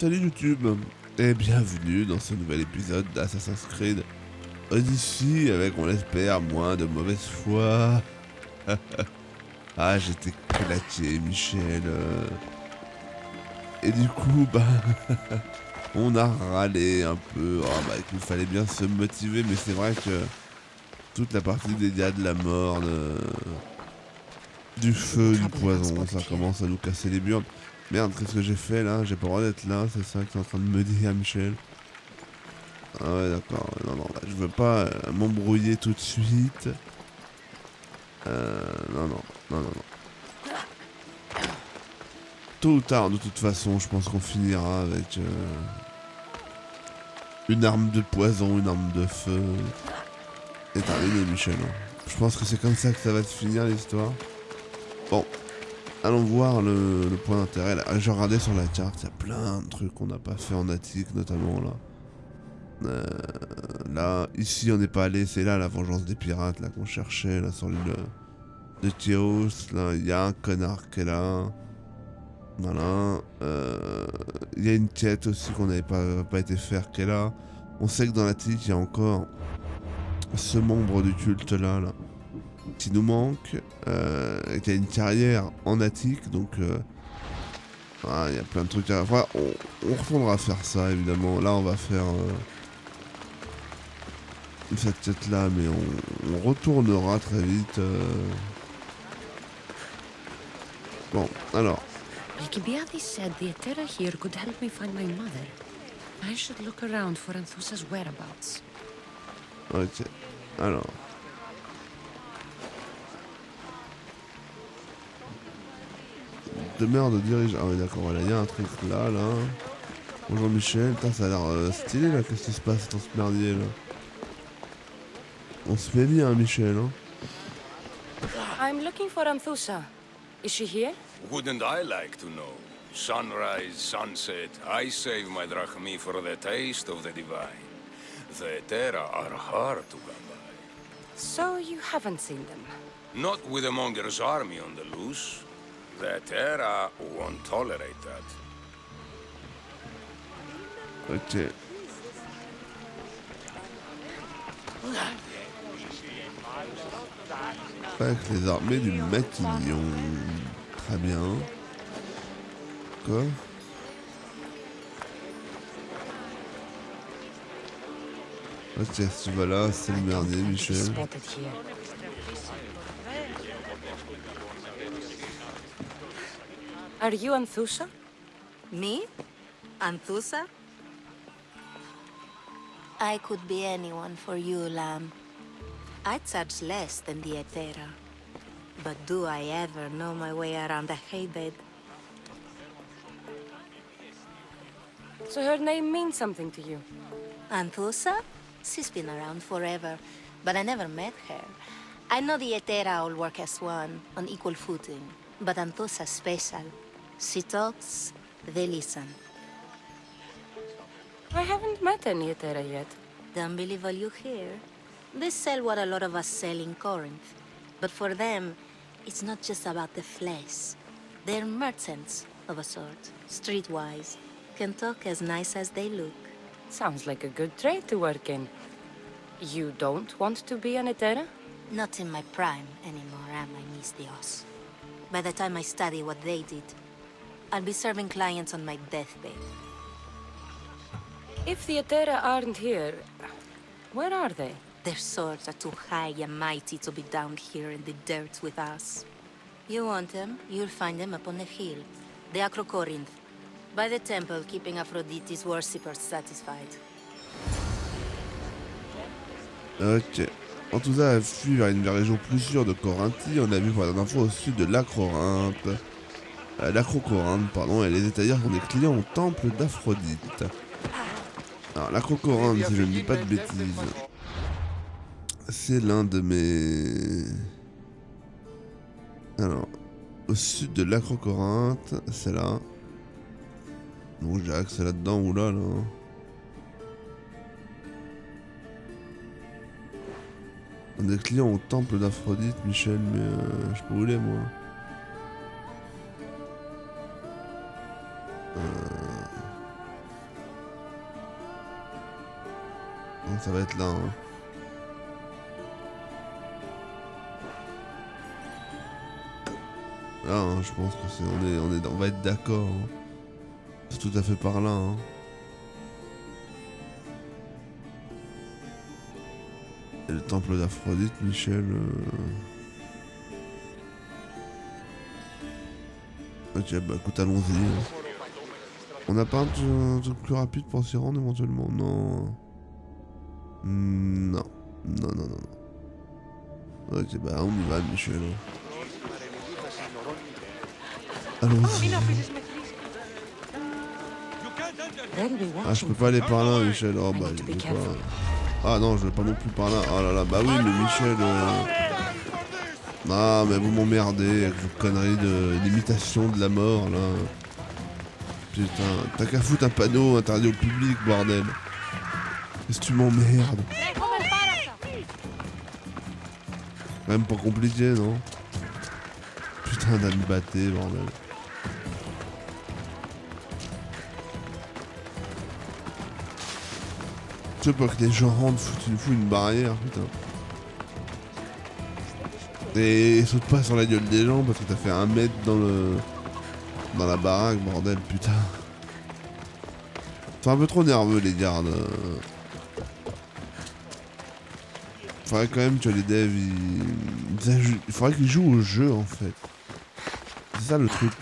Salut YouTube et bienvenue dans ce nouvel épisode d'Assassin's Creed Odyssey avec, on l'espère, moins de mauvaise foi. Ah, j'étais claqué, Michel. Et du coup, on a râlé un peu. Oh, il fallait bien se motiver, mais c'est vrai que toute la partie dédiée à de la mort, du feu, du poison, ça commence à nous casser les burnes. Merde, qu'est-ce que j'ai fait là? J'ai pas le droit d'être là, c'est ça que t'es en train de me dire, Michel? Ah ouais, d'accord. Non, je veux pas m'embrouiller tout de suite. Non. Tôt ou tard, de toute façon, je pense qu'on finira avec une arme de poison, une arme de feu. Et terminé, Michel. Je pense que c'est comme ça que ça va se finir l'histoire. Bon, allons voir le point d'intérêt. Là, j'ai regardé sur la carte, il y a plein de trucs qu'on n'a pas fait en attique, notamment là. Là, ici on n'est pas allé, c'est là la vengeance des pirates là qu'on cherchait là sur l'île de Chios. Là, il y a un connard qui est là. Voilà. Il y a une quête aussi qu'on n'avait pas été faire qui est là. On sait que dans l'attique il y a encore ce membre du culte là qui nous manque, et qui a une carrière en attique, donc voilà, il y a plein de trucs à faire. On retournera faire ça évidemment. Là on va faire cette quête là, mais on retournera très vite. Bon, alors. Alcibiades said the Editeur here could help me find my mother. I should look around for Anthusa's whereabouts. Ok, alors. Demeure de dirigeant. Ah oui, d'accord, voilà, il y a un truc là. Bonjour Michel, putain, ça a l'air stylé là, qu'est-ce qui se passe dans ce merdier là? On se met bien, Michel, hein. I'm looking for Anthusa. Is she here? Wouldn't I like to know? Sunrise, sunset, I save my drachmi for the taste of the divine. The Terra are hard to come by. So you haven't seen them? Not with a monger's army on the loose. The Terra won't tolerate that. Ok. Avec les armées du Maquignon. Très bien. Quoi? Ok, si tu vas là, c'est le merdier, Michel. Are you Anthusa? Me? Anthusa? I could be anyone for you, lamb. I charge less than the Etera. But do I ever know my way around a haybed? So her name means something to you? Anthusa? She's been around forever, but I never met her. I know the Etera all work as one, on equal footing. But Anthusa's special. She talks, they listen. I haven't met any Etera yet. Don't believe all you hear. They sell what a lot of us sell in Corinth. But for them, it's not just about the flesh. They're merchants, of a sort, streetwise. Can talk as nice as they look. Sounds like a good trade to work in. You don't want to be an Etera? Not in my prime anymore, am I, Miss Dios? By the time I study what they did, I'll be serving clients on my deathbed. If the Etera aren't here, where are they? Their swords are too high and mighty to be down here in the dirt with us. You want them, you'll find them up on the hill. The Acrocorinth. By the temple, keeping Aphrodite's worshippers satisfied. Ok. Anthusa a fui vers une région plus sûre de Corinthie. On a vu pour la dernière fois au sud de l'Acrocorinthe. Pardon, et les étayères sont des clients au temple d'Aphrodite. Alors, l'Acrocorinthe, si je ne dis pas de bêtises, c'est l'un de mes... Alors, au sud de l'Acrocorinthe, c'est là. Donc je dirais que c'est là-dedans ou là. On est clients au temple d'Aphrodite, Michel, mais je peux où il est, moi. ça va être là. Hein. Là, hein, je pense que c'est, on va être d'accord. Hein. C'est tout à fait par là. Hein. Et le temple d'Aphrodite, Michel. Ok, bah écoute, allons-y. Hein. On n'a pas un truc plus rapide pour s'y rendre éventuellement? Non. Non. Non, non, non, non. Ok, bah on y va, Michel. Allons-y. Ah, je peux pas aller par là, Michel. Oh bah, je vais pas. Ah non, je vais pas non plus par là. Oh là là, bah oui, mais Michel. Ah, mais vous m'emmerdez avec vos conneries d'imitation de la mort là. Putain, t'as qu'à foutre un panneau interdit au public, bordel. Qu'est-ce que tu m'emmerdes? Quand même pas compliqué, non? Putain d'âne batté, bordel. Tu sais pas que les gens rentrent, foutent une barrière, putain. Et saute pas sur la gueule des gens parce que t'as fait 1 mètre dans la baraque, bordel, putain. C'est un peu trop nerveux, les gardes. Faudrait quand même que les devs, il faudrait qu'ils jouent au jeu, en fait. C'est ça le truc.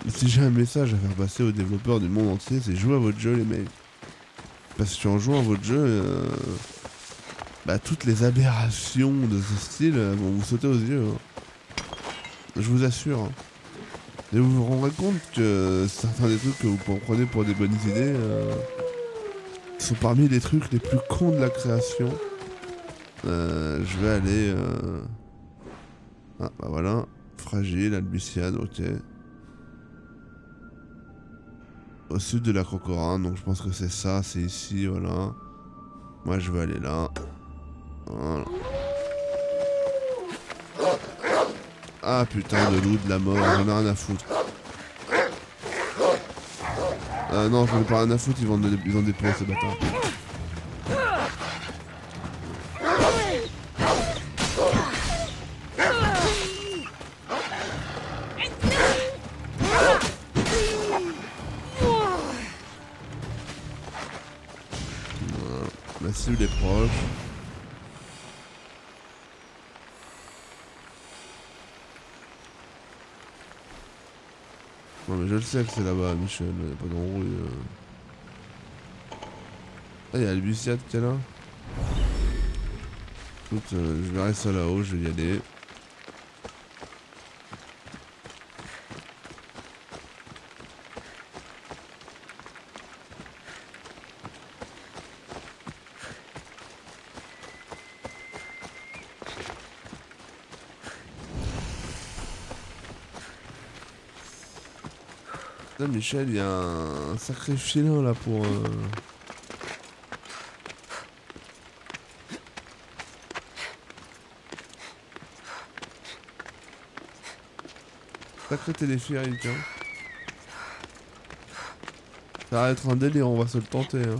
Si j'ai un message à faire passer aux développeurs du monde entier, c'est jouer à votre jeu, les mecs. Parce qu'en jouant à votre jeu, bah, toutes les aberrations de ce style vont vous sauter aux yeux. Hein. Je vous assure. Hein. Et vous vous rendrez compte que certains des trucs que vous prenez pour des bonnes idées sont parmi les trucs les plus cons de la création. Je vais aller... Ah bah voilà. Fragile, Albiciade, ok. Au sud de la Crocorane, donc je pense que c'est ça, c'est ici, voilà. Moi je vais aller là. Voilà. Ah putain de loup de la mort, j'en ai rien à foutre. Non, j'en ai pas rien à foutre, ils ont des points ces bâtards. La cible est proche. Non mais je le sais que c'est là-bas, Michel, y'a pas d'embrouille. Ah, y'a Albiciade qui est là. Écoute, je verrai ça là-haut, je vais y aller. Putain, Michel, il y a un sacré filin là pour... Sacré téléphérique, hein. Ça va être un délire, on va se le tenter, hein.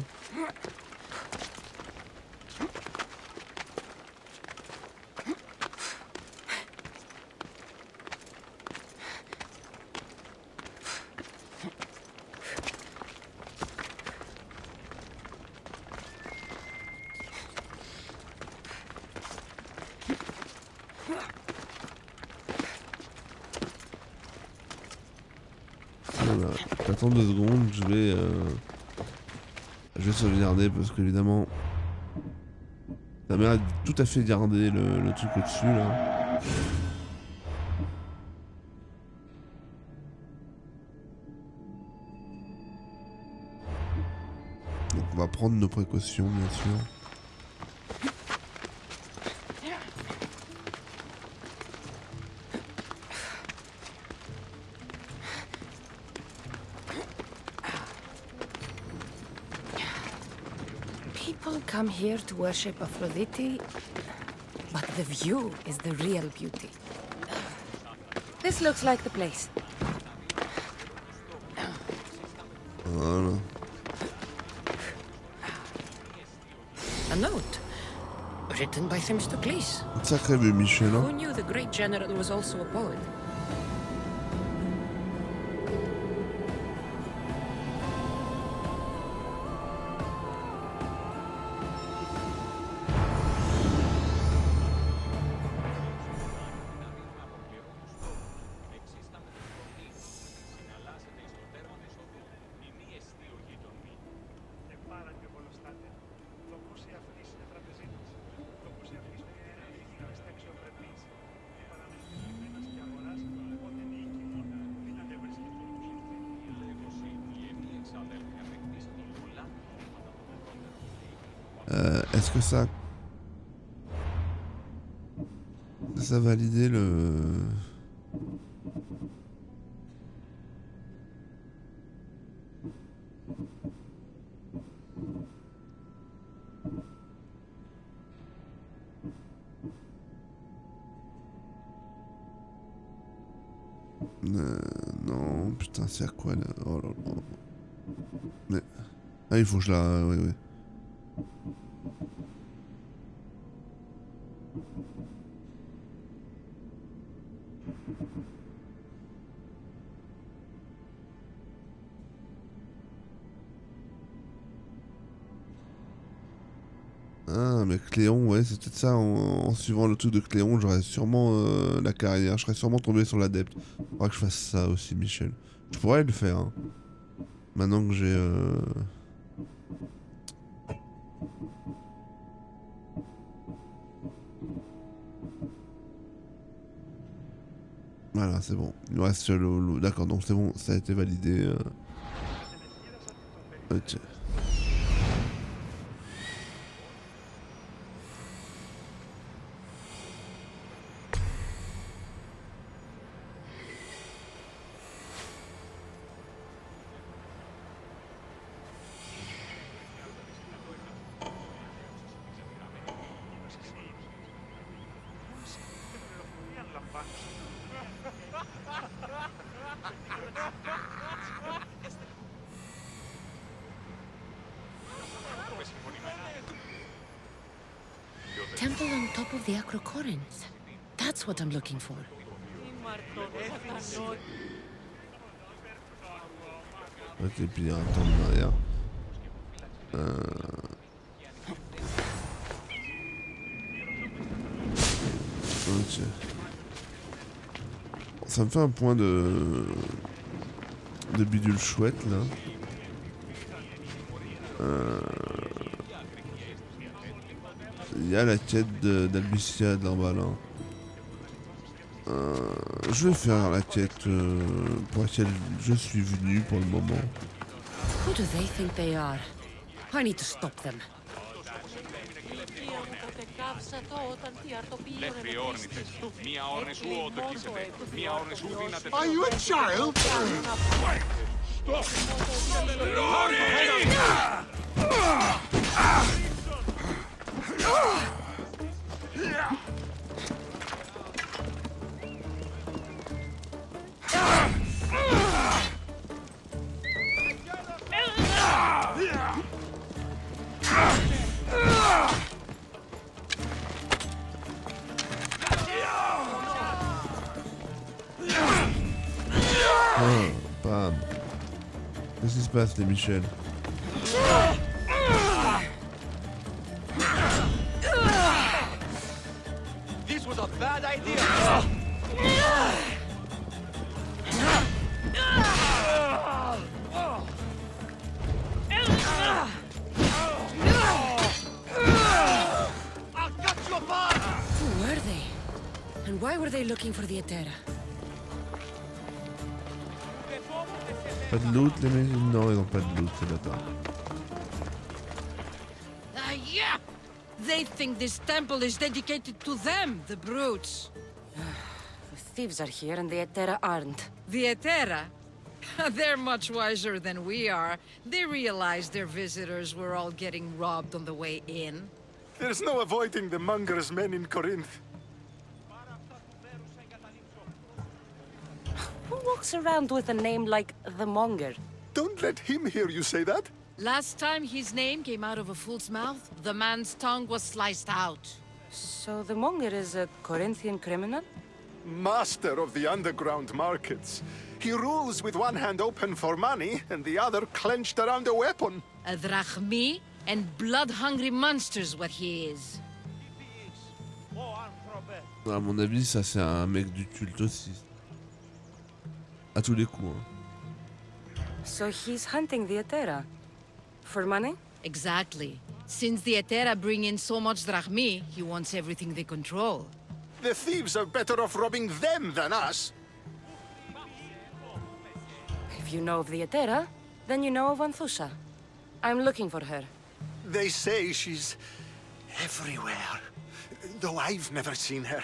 Voilà. J'attends 2 secondes, je vais sauvegarder parce qu'évidemment ça m'a tout à fait gardé le truc au-dessus là. Donc on va prendre nos précautions bien sûr. People come here to worship Aphrodite, but the view is the real beauty. This looks like the place. Voilà. note. Written by Themistocles. Une sacrée vue, Michel. Who Hein. knew the great general was also a poet? Est-ce que ça a validé le... Non, putain, c'est à quoi là? Oh là là. Mais... Ah, il faut que je la... Oui, oui. Ah, mais Cléon, ouais, c'est peut-être ça. En suivant le truc de Cléon, j'aurais sûrement la carrière. Je serais sûrement tombé sur l'adepte. Faudra que je fasse ça aussi, Michel. Je pourrais le faire. Hein. Maintenant que j'ai... Voilà, c'est bon. Il nous reste le... D'accord, donc c'est bon, ça a été validé. Ok. Temple on top of the Acrocorinth. That's what I'm looking for. Ok, puis il y a un temps de derrière. Ok. Ça me fait un point de bidule chouette là. Il y a la quête d'Albuciade là-bas là. Je vais faire la quête pour laquelle je suis venu pour le moment. Who do they think they are? I need to stop them. Are you a child? Oh, bam. Qu'est-ce qui se passe, les Michel? This was a bad idea. I'll cut you apart. Who were they? And why were they looking for the Etera? Pas de loot, les mecs? Non, ils ont pas de loot, c'est bâtard. Yeah! They think this temple is dedicated to them, the brutes. The thieves are here and the Etera aren't. The Etera? They're much wiser than we are. They realized their visitors were all getting robbed on the way in. There's no avoiding the monger's men in Corinth. Who walks around with a name like the Monger? Don't let him hear you say that. Last time his name came out of a fool's mouth, the man's tongue was sliced out. So the monger is a Corinthian criminal? Master of the underground markets. He rules with one hand open for money and the other clenched around a weapon. A drachmi and blood-hungry monster's what he is. À mon avis, ça c'est un mec du culte aussi. À tous les coups. Hein. So he's hunting the Etera. For money? Exactly. Since the Etera bring in so much drachmi, he wants everything they control. The thieves are better off robbing them than us. If you know of the Etera, then you know of Anthusha. I'm looking for her. They say she's everywhere, though I've never seen her.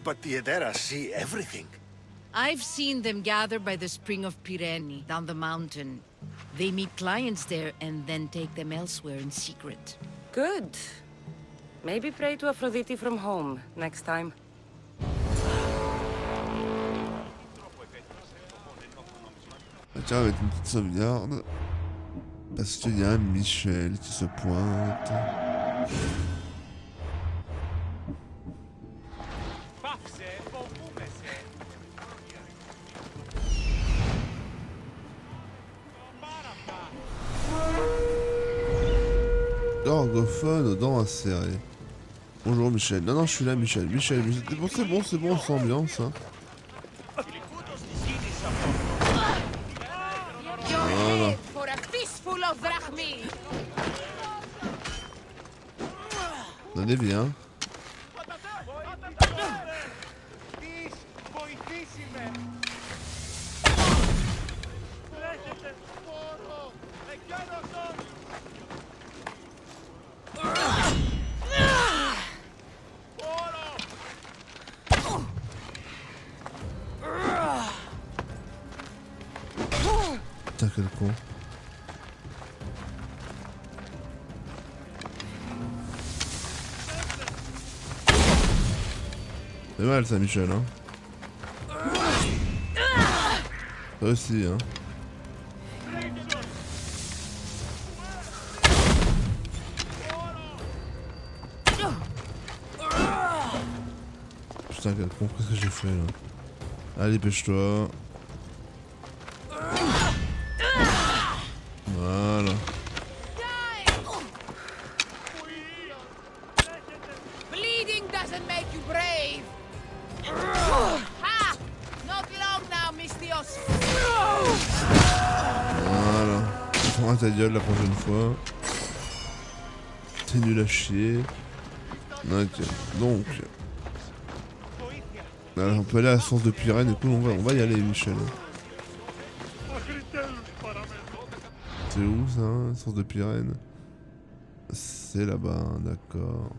But the Edera see everything. I've seen them gather by the spring of Pireni, down the mountain. They meet clients there and then take them elsewhere in secret. Good. Maybe pray to Aphrodite from home next time. Ah, tiens, on va mettre une petite sauvegarde. Parce qu'il y a un Michel qui se pointe. Orgophone aux dents acérées. Bonjour Michel. Non, je suis là Michel. Michel, c'est bon, on s'ambiance. Hein. Voilà. Donnez bien. Putain, quel con. C'est mal ça, Michel, hein. Ça aussi, hein. Putain, quel con, qu'est-ce que j'ai fait là? Allez, dépêche-toi. Voilà. Bleeding doesn't make you brave. Ha! Not long now, Mistios. Voilà. Prends ta gueule la prochaine fois. T'es nul à chier. Ok. Donc. Alors, on peut aller à la source de Pyrène. Du coup, on va y aller, Michel. C'est où ça, la source de Pyrène? C'est là-bas, d'accord.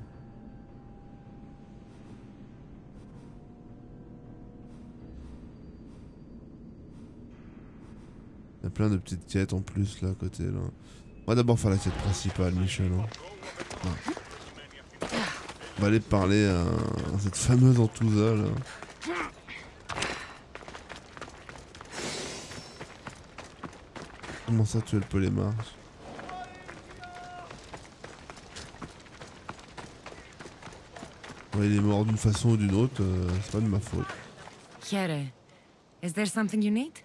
Il y a plein de petites quêtes en plus là à côté là. On va d'abord faire la quête principale, Michel. Hein. Ouais. On va aller parler à cette fameuse Antousa là. Comment ça tu es le polémarche? Ouais, il est mort d'une façon ou d'une autre, c'est pas de ma faute. Here, is there something you need?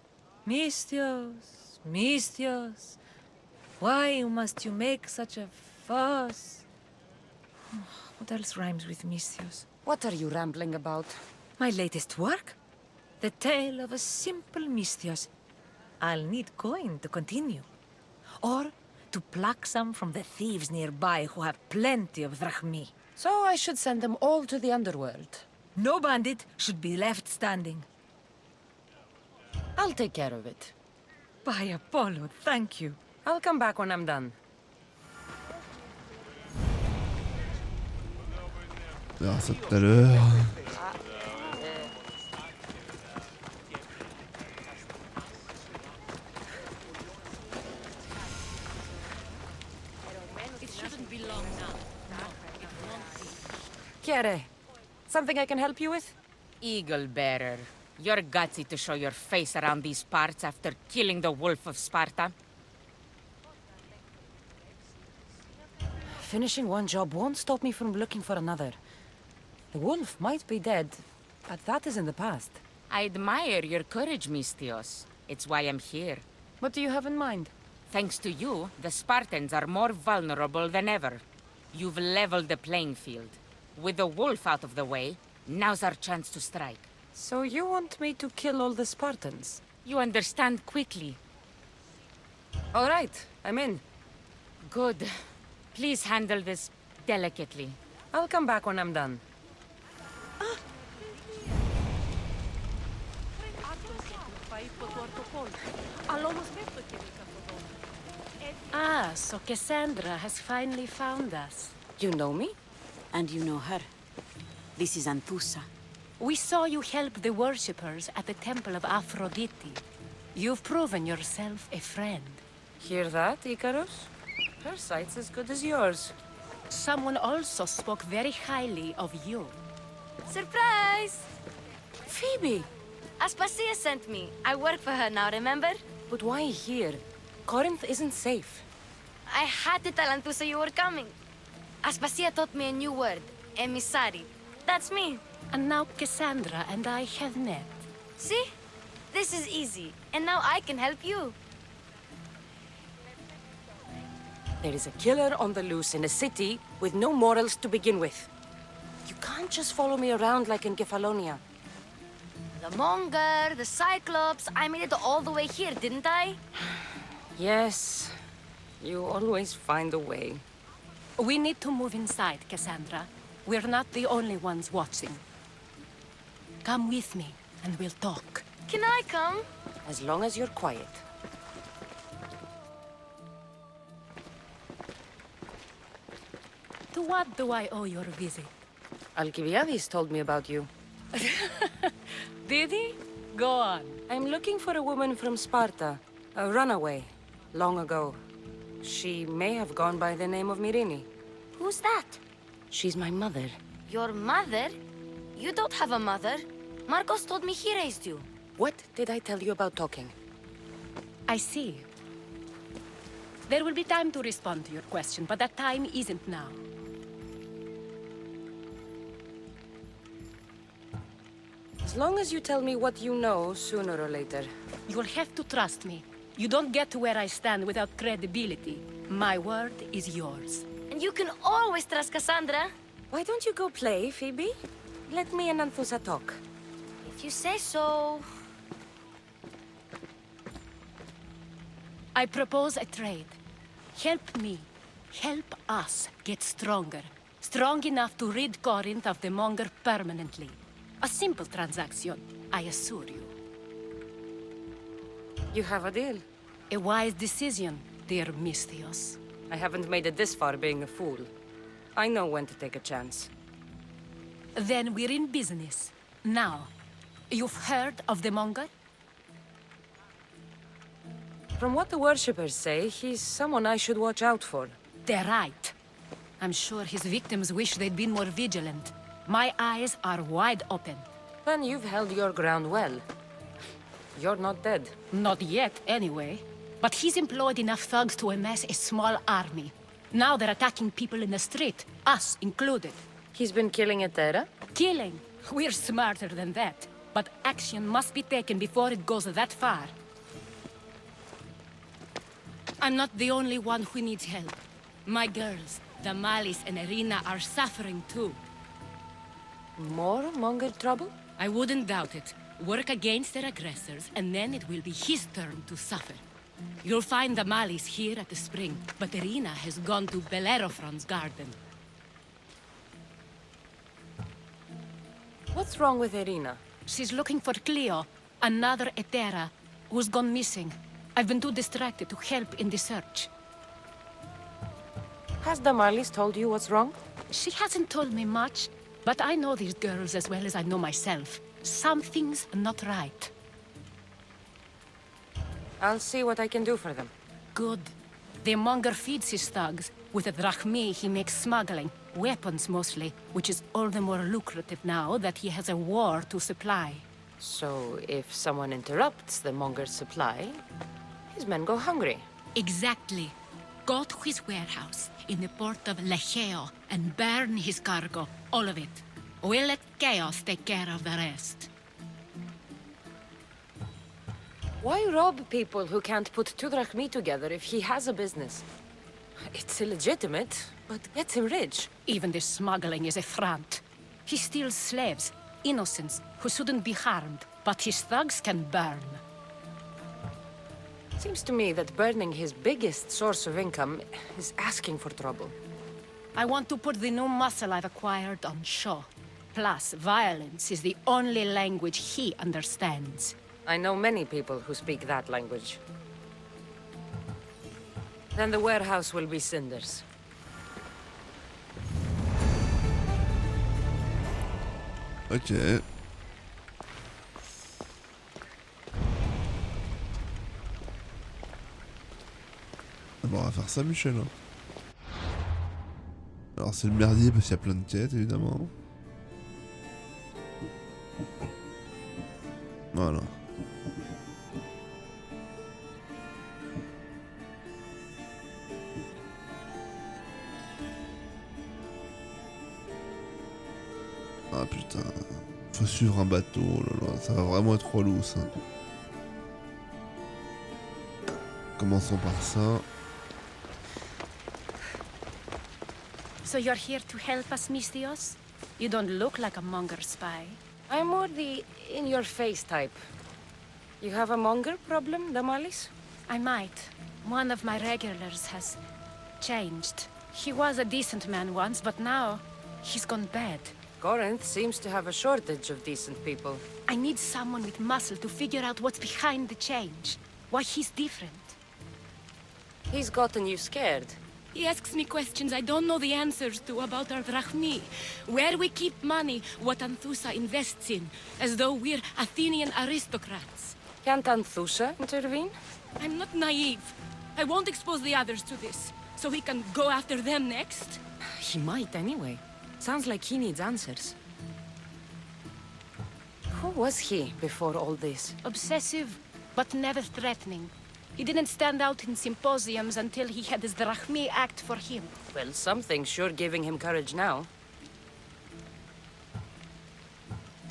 Mistios, Mistios, why must you make such a fuss? What else rhymes with Mistios? What are you rambling about? My latest work? The tale of a simple Mistios. I'll need coin to continue. Or to pluck some from the thieves nearby who have plenty of drachmi. So I should send them all to the underworld. No bandit should be left standing. I'll take care of it. By Apollo, thank you. I'll come back when I'm done. On verra ça tout à l'heure. Chiere, something I can help you with? Eagle bearer. You're gutsy to show your face around these parts after killing the wolf of Sparta. Finishing one job won't stop me from looking for another. The wolf might be dead, but that is in the past. I admire your courage, Mistios. It's why I'm here. What do you have in mind? Thanks to you, the Spartans are more vulnerable than ever. You've leveled the playing field. With the wolf out of the way, now's our chance to strike. So you want me to kill all the Spartans? You understand quickly. All right, I'm in. Good. Please handle this delicately. I'll come back when I'm done. Ah, so Cassandra has finally found us. You know me? And you know her. This is Anthusa. We saw you help the worshippers at the Temple of Aphrodite. You've proven yourself a friend. Hear that, Icarus? Her sight's as good as yours. Someone also spoke very highly of you. Surprise! Phoebe! Aspasia sent me. I work for her now, remember? But why here? Corinth isn't safe. I had to tell Anthusa you were coming. Aspasia taught me a new word. Emissary. That's me. And now Cassandra and I have met. See? This is easy. And now I can help you. There is a killer on the loose in a city with no morals to begin with. You can't just follow me around like in Kefalonia. The Monger, the Cyclops. I made it all the way here, didn't I? Yes. You always find a way. We need to move inside, Cassandra. We're not the only ones watching. Come with me, and we'll talk. Can I come? As long as you're quiet. To what do I owe your visit? Alcibiades told me about you. Did he? Go on. I'm looking for a woman from Sparta. A runaway. Long ago. She may have gone by the name of Myrine. Who's that? She's my mother. Your mother? You don't have a mother. Marcos told me he raised you. What did I tell you about talking? I see. There will be time to respond to your question, but that time isn't now. As long as you tell me what you know, sooner or later. You'll have to trust me. You don't get to where I stand without credibility. My word is yours. And you can always trust Cassandra. Why don't you go play, Phoebe? Let me and Anthusa talk. If you say so. I propose a trade. Help me. Help us get stronger. Strong enough to rid Corinth of the Monger permanently. A simple transaction, I assure you. You have a deal. A wise decision, dear Mistios. I haven't made it this far being a fool. I know when to take a chance. Then we're in business. Now, you've heard of the Monger? From what the worshippers say, he's someone I should watch out for. They're right. I'm sure his victims wish they'd been more vigilant. My eyes are wide open. Then you've held your ground well. You're not dead. Not yet, anyway. But he's employed enough thugs to amass a small army. Now they're attacking people in the street, us included. He's been killing Etera? Killing. We're smarter than that. But action must be taken before it goes that far. I'm not the only one who needs help. My girls, Damalis and Irina, are suffering too. More Monger trouble? I wouldn't doubt it. Work against their aggressors, and then it will be his turn to suffer. You'll find Damalis here at the spring, but Irina has gone to Bellerophon's garden. What's wrong with Irina? She's looking for Cleo, another Etera, who's gone missing. I've been too distracted to help in the search. Has Damalis told you what's wrong? She hasn't told me much, but I know these girls as well as I know myself. Something's not right. I'll see what I can do for them. Good. The Monger feeds his thugs. With the drachmi, he makes smuggling. Weapons, mostly, which is all the more lucrative now that he has a war to supply. So, if someone interrupts the Monger's supply, his men go hungry. Exactly. Go to his warehouse in the port of Lecheo and burn his cargo, all of it. We'll let Chaos take care of the rest. Why rob people who can't put 2 drachmi together if he has a business? It's illegitimate, but gets him rich. Even the smuggling is a front. He steals slaves, innocents, who shouldn't be harmed, but his thugs can burn. Seems to me that burning his biggest source of income is asking for trouble. I want to put the new muscle I've acquired on show. Plus, violence is the only language he understands. I know many people who speak that language. Then the warehouse will be cinders. Ok. Bon, on va faire ça, Michel. Alors, c'est le merdier parce qu'il y a plein de quêtes, évidemment. Voilà. Ah putain, faut suivre un bateau, là, ça va vraiment être relou ça. Commençons par ça. So you're here to help us, Mistios? You don't look like a monger spy. I'm more the in-your-face type. You have a monger problem, Damalis? I might. One of my regulars has changed. He was a decent man once, but now he's gone bad. Corinth seems to have a shortage of decent people. I need someone with muscle to figure out what's behind the change. Why he's different. He's gotten you scared. He asks me questions I don't know the answers to about our drachmi. Where we keep money, what Anthusa invests in. As though we're Athenian aristocrats. Can't Anthusa intervene? I'm not naive. I won't expose the others to this. So he can go after them next? He might anyway. Sounds like he needs answers. Who was he before all this? Obsessive, but never threatening. He didn't stand out in symposiums until he had his drachmi act for him. Well, something's sure giving him courage now.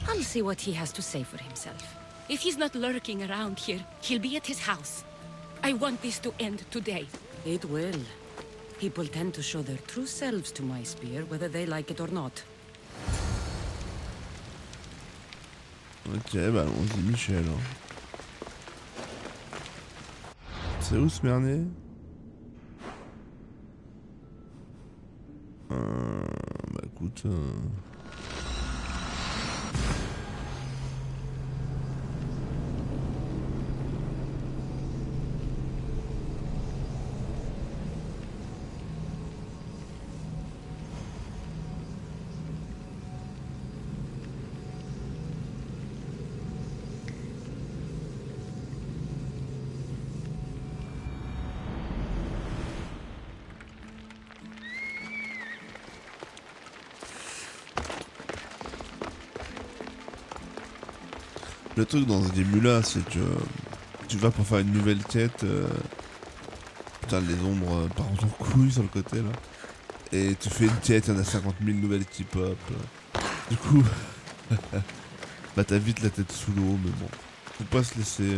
I'll see what he has to say for himself. If he's not lurking around here, he'll be at his house. I want this to end today. It will. People tend to show their true selves to my spear, whether they like it or not. Ok, bah allons-y, Michel. C'est où ce merdier? Bah écoute... Le truc dans ce début-là, c'est que tu vas pour faire une nouvelle quête. Putain, les ombres partent en couille sur le côté là. Et tu fais une quête, il y en a 50 000 nouvelles qui pop. Du coup, bah t'as vite la tête sous l'eau, mais bon. Faut pas se laisser.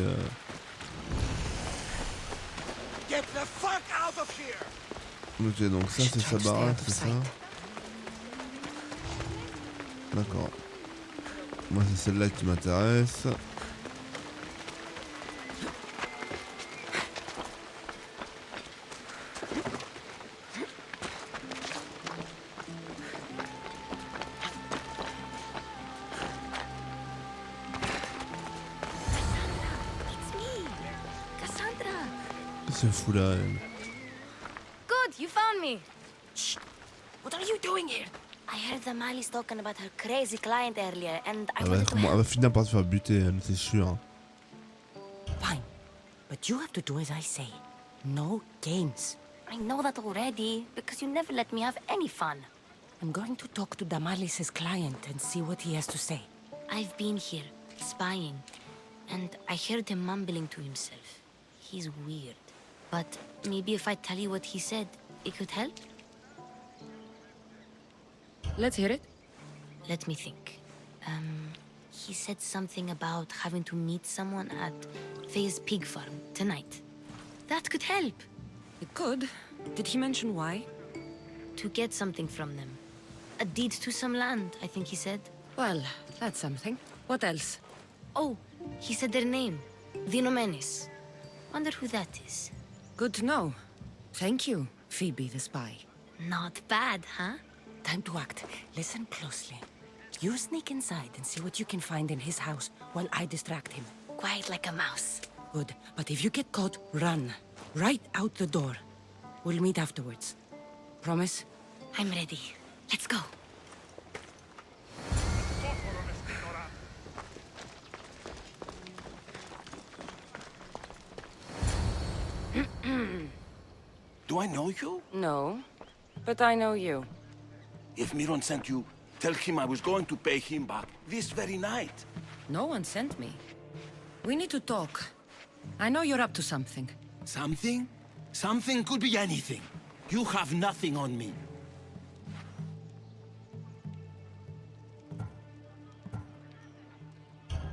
Get the fuck out of here! Ok, donc ça c'est sa baraque, c'est ça? D'accord. Moi c'est celle-là qui m'intéresse. C'est fou là, elle. Good, you found me. Shh! What are you doing here? I heard the Mali's talking about her crazy client earlier, and I Elle wanted to... va finir par se faire buter, elle, c'est sûr. Fine. But you have to do as I say. No games. I know that already, because you never let me have any fun. I'm going to talk to Damalis' client and see what he has to say. I've been here, spying, and I heard him mumbling to himself. He's weird. But maybe if I tell you what he said, it could help? Let's hear it. Let me think. He said something about having to meet someone at Faye's pig farm tonight. That could help. It could. Did he mention why? To get something from them. A deed to some land, I think he said. Well, that's something. What else? Oh, he said their name. Vinomenes. Wonder who that is. Good to know. Thank you, Phoebe the spy. Not bad, huh? Time to act. Listen closely. You sneak inside and see what you can find in his house while I distract him. Quiet like a mouse. Good. But if you get caught, run. Right out the door. We'll meet afterwards. Promise? I'm ready. Let's go. Do I know you? No, but I know you. If Miron sent you, tell him I was going to pay him back this very night. No one sent me. We need to talk. I know you're up to something. Something? Something could be anything. You have nothing on me.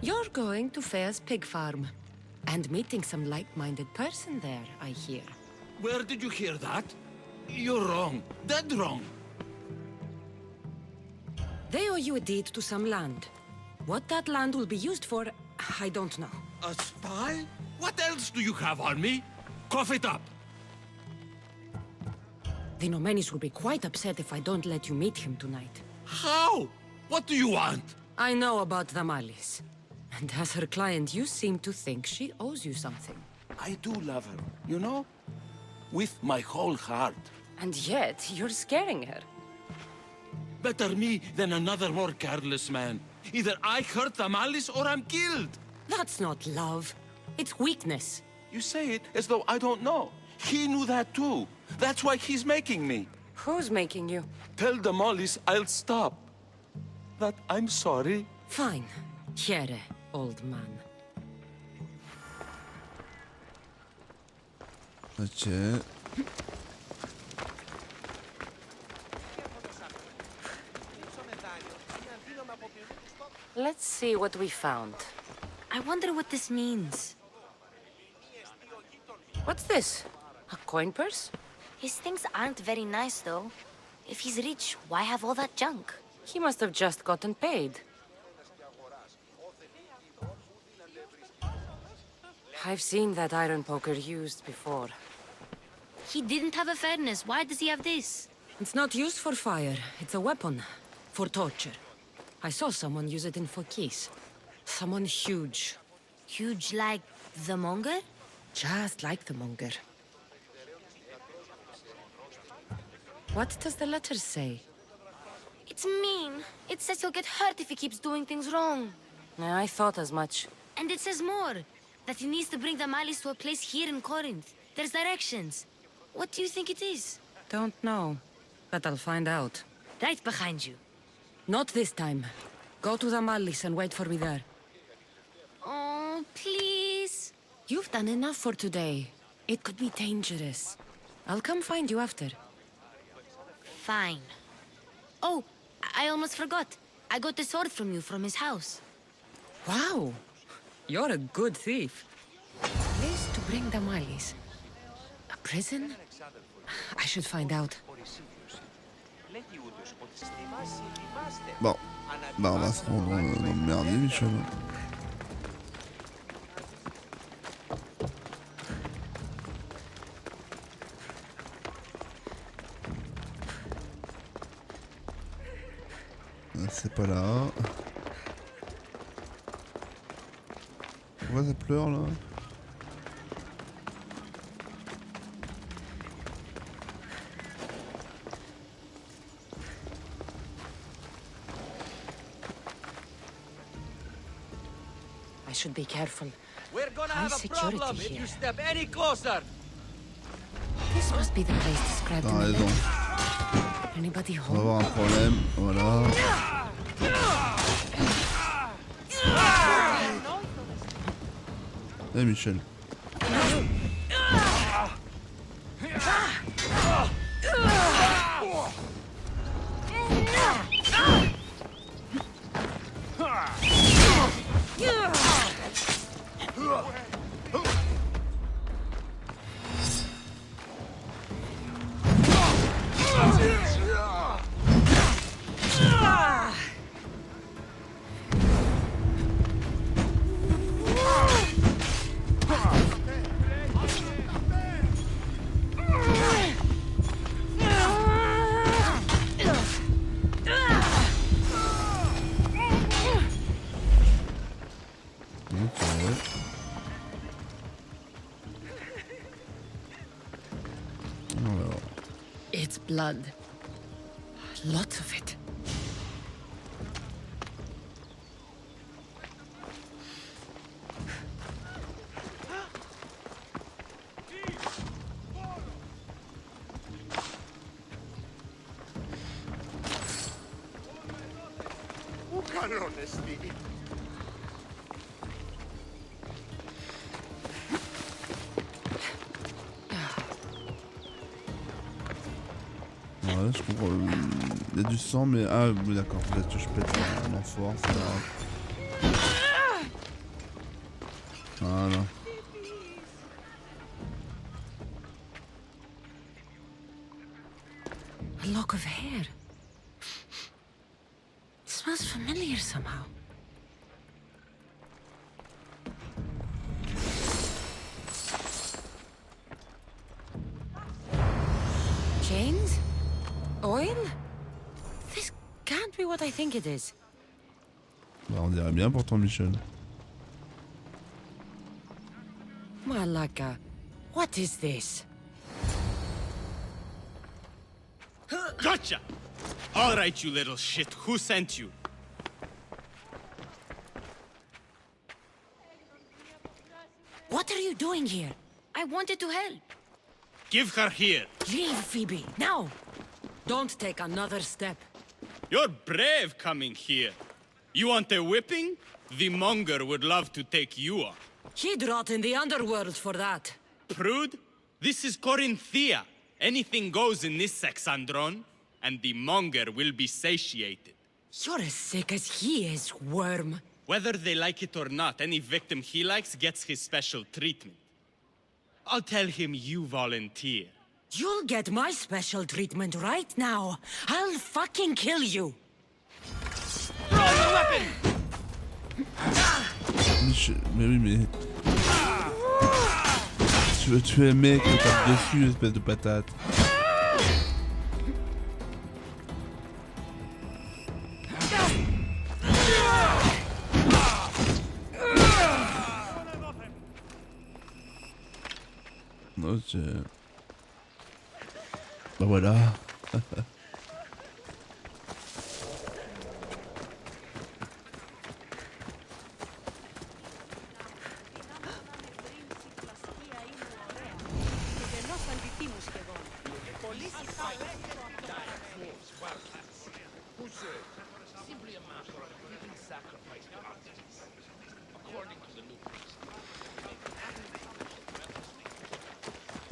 You're going to Fair's pig farm. And meeting some like-minded person there, I hear. Where did you hear that? You're wrong. Dead wrong. They owe you a deed to some land. What that land will be used for, I don't know. A spy? What else do you have on me? Cough it up. The Nomenis will be quite upset if I don't let you meet him tonight. How? What do you want? I know about the Malis. And as her client, you seem to think she owes you something. I do love her, you know? With my whole heart. And yet, you're scaring her. Better me than another more careless man. Either I hurt the Malice or I'm killed. That's not love. It's weakness. You say it as though I don't know. He knew that too. That's why he's making me. Who's making you? Tell the Mollies I'll stop. That I'm sorry. Fine. Here, old man. Ok. Let's see what we found. I wonder what this means. What's this? A coin purse? His things aren't very nice, though. If he's rich, why have all that junk? He must have just gotten paid. I've seen that iron poker used before. He didn't have a furnace. Why does he have this? It's not used for fire. It's a weapon. For torture. I saw someone use it in Fokis. Someone huge. Huge like the monger? Just like the monger. What does the letter say? It's mean. It says he'll get hurt if he keeps doing things wrong. I thought as much. And it says more. That he needs to bring the Malis to a place here in Corinth. There's directions. What do you think it is? Don't know. But I'll find out. Right behind you. Not this time. Go to the Malis and wait for me there. Oh, please. You've done enough for today. It could be dangerous. I'll come find you after. Fine. Oh, I almost forgot. I got the sword from you from his house. Wow. You're a good thief. Place to bring the Malis. A prison? I should find out. Bon. Bah on va se rendre dans le merdier, Michel. C'est pas là. Pourquoi ça pleure là? I should be careful. We're gonna High have a security problem if here. you step any closer. This must be the place described in T'as the raison. letter. Anybody On va avoir home? un problème. Voilà. Eh Michel. It's blood. Lots of it. Ouais, je comprends. Il y a du sang, mais. Ah, oui, d'accord. Peut-être que je pète un amphore, c'est pas grave. Voilà. A lock of hair. It smells familiar somehow. Chains? Oil? This can't be what I think it is. Bah, on dirait bien pourtant, Michel. Malaka, what is this? Gotcha! All right, you little shit. Who sent you? What are you doing here? I wanted to help. Give her here. Leave, Phoebe, now! Don't take another step. You're brave coming here. You want a whipping? The monger would love to take you on. He'd rot in the underworld for that. Prude, this is Corinthia. Anything goes in this Sexandron, and the monger will be satiated. You're as sick as he is, worm. Whether they like it or not, any victim he likes gets his special treatment. I'll tell him you volunteer. You'll get my special treatment right now. I'll fucking kill you. Throw the weapon! Michel, mais oui, mais. Tu veux tuer un mec, tu tapes dessus, espèce de patate. Ok. Bah voilà.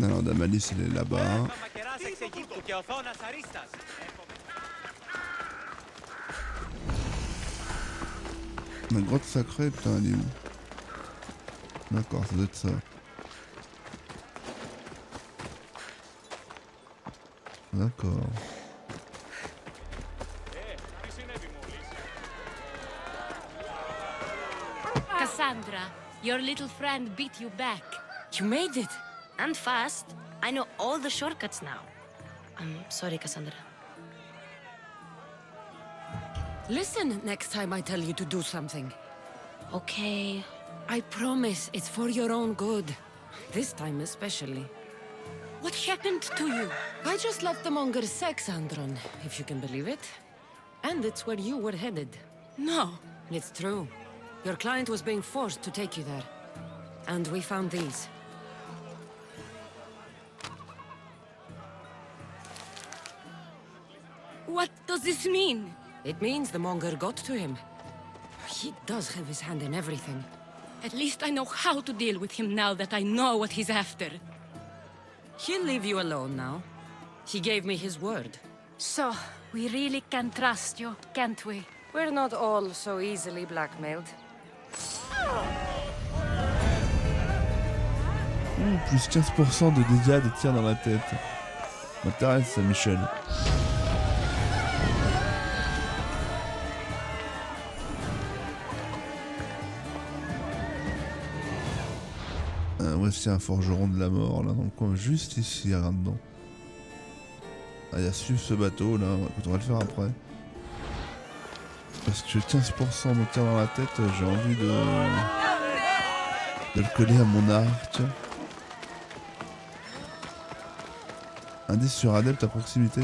Alors Damalis il est là-bas. La grotte sacrée, putain, elle est où? D'accord, ça doit être ça. D'accord. Cassandra, your little friend beat you back. You made it. And fast. I know all the shortcuts now. I'm sorry, Cassandra. Listen next time I tell you to do something. Okay. I promise it's for your own good. This time especially. What happened to you? I just left the monger's Sexandron, if you can believe it. And it's where you were headed. No. It's true. Your client was being forced to take you there. And we found these. What does this mean? It means the monger got to him. He does have his hand in everything. At least I know how to deal with him now that I know what he's after. He'll leave you alone now. He gave me his word. So, we really can trust you, can't we? We're not all so easily blackmailed. Plus 15% de dégâts de tirs dans la tête. M'intéresse ça, Michel. Voici un forgeron de la mort là dans le coin, juste ici, regarde dedans. Ah, il y a suivre ce bateau là, écoute, on va le faire après. Parce que 15% de tir dans la tête, j'ai envie de le coller à mon arc. Indice sur adepte à proximité.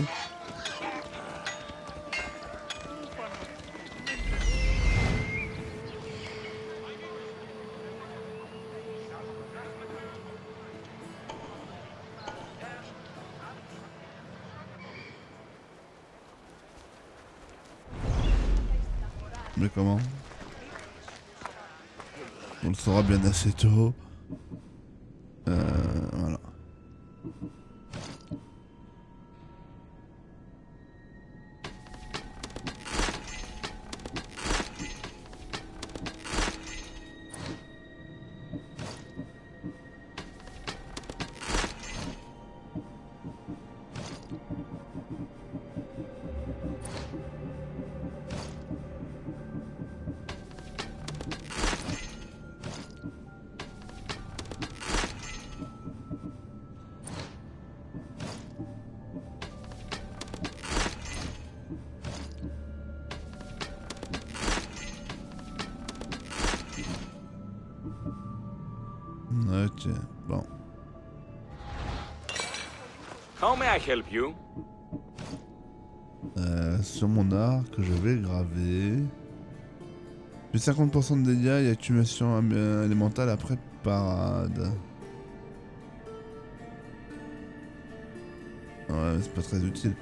Mais comment? On le saura bien assez tôt. Voilà. Ok, bon. How may I help you? Sur mon arc que je vais graver. Plus 50% de dégâts et accumulation élémentale après parade. Ouais, mais c'est pas très utile.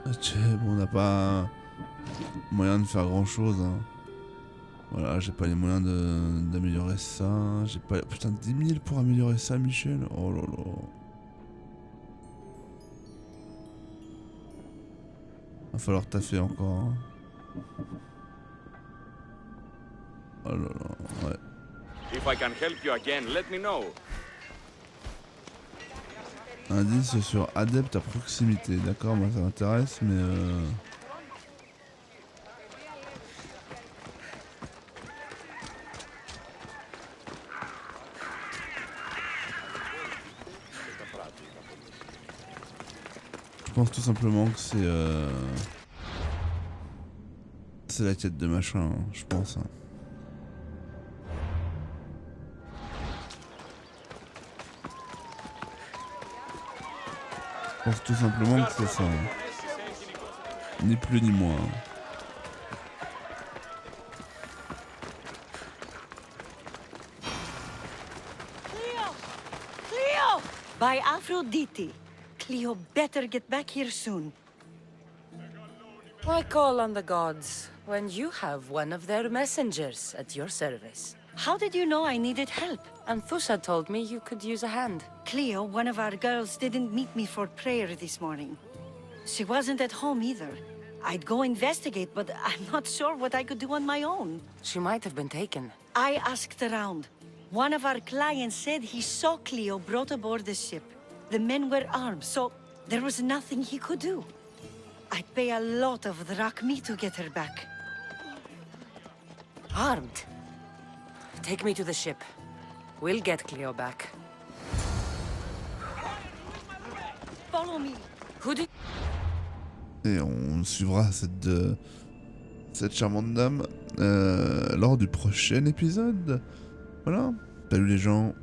Ok, bon, on n'a pas moyen de faire grand chose. Hein. Voilà, j'ai pas les moyens d'améliorer ça. J'ai pas. Putain, 10 000 pour améliorer ça, Michel. Oh là là. Va falloir taffer encore. Hein. Oh là là, ouais. If I can help you again, let me know. Indice sur adepte à proximité. D'accord, moi ça m'intéresse, mais je pense tout simplement que c'est la quête de machin, hein, je pense. Hein. Je pense tout simplement que c'est ça. Hein. Ni plus ni moins. Cleo! By Aphrodite. Cleo better get back here soon. Why call on the gods when you have one of their messengers at your service? How did you know I needed help? Anthusa told me you could use a hand. Cleo, one of our girls, didn't meet me for prayer this morning. She wasn't at home either. I'd go investigate, but I'm not sure what I could do on my own. She might have been taken. I asked around. One of our clients said he saw Cleo brought aboard the ship. The men were armed, so there was nothing he could do. I'd pay a lot of drachmi to get her back. Armed? Take me to the ship. We'll get Cleo back. Follow me. Who did... Et on suivra cette charmante dame lors du prochain épisode. Voilà. Salut les gens.